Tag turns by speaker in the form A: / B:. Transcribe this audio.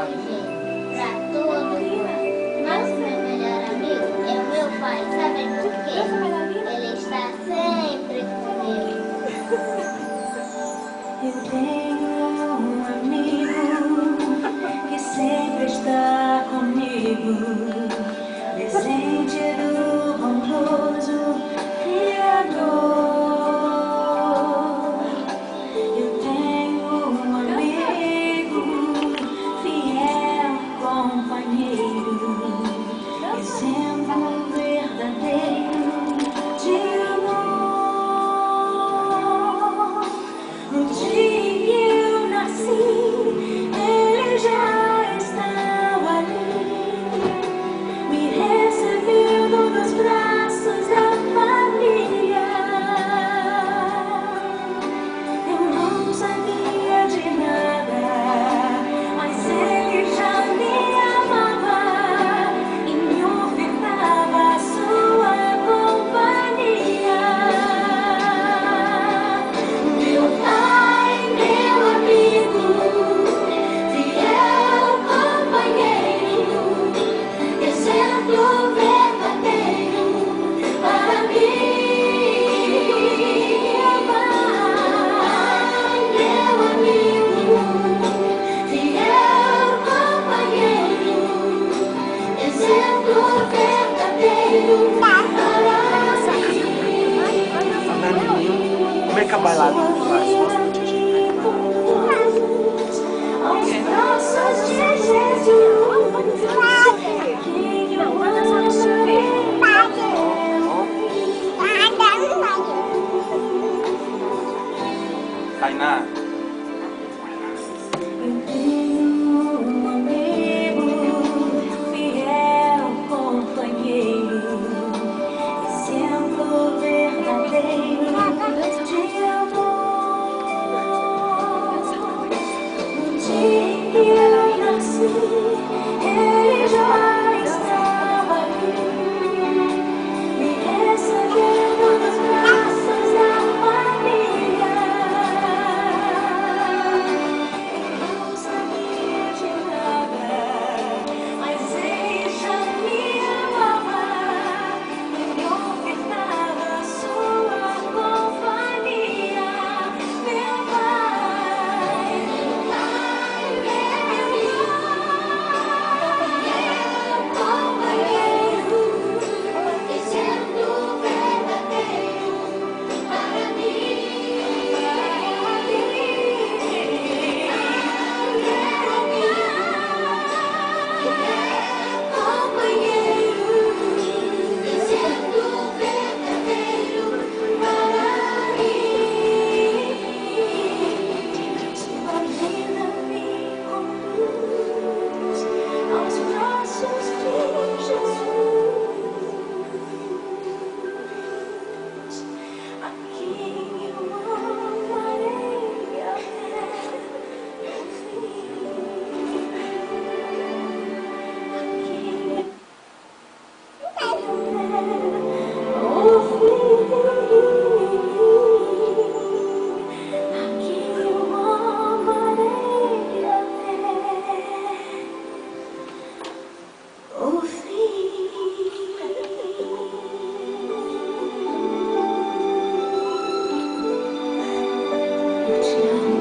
A: jeito, pra todo mundo. Mas o meu melhor amigo é o meu pai, sabe por quê? Ele está sempre comigo.
B: Eu tenho um amigo que sempre está comigo, presente do bondoso Criador. Eu tenho um amigo, fiel companheiro, exemplo verdadeiro de amor. No dia em que eu nasci, ele já estava ali, me recebendo nos braços da família. Eu não sabia de nada, mas ele já me amava e me ofertava a sua companhia. Meu pai, meu amigo, fiel companheiro, exemplo verdadeiro para mim. Meu amigo, fiel companheiro, exemplo verdadeiro para mim.
C: Como é que a bailada faz?
B: Aos braços de Jesus.
C: Tainá.
B: Eu tenho um amigo, fiel companheiro, exemplo verdadeiro de amor. No dia em que eu nasci, ele já estava aqui, me recebendo nos braços da família. Eu não sabia de nada, mas ele já me amava e me ofertava a sua companhia. Meu pai, meu companheiro, exemplo verdadeiro para mim. Companheiro, exemplo verdadeiro para mim. Sua vida me conduz aos braços de Jesus, a quem eu amarei até o fim. Te amo.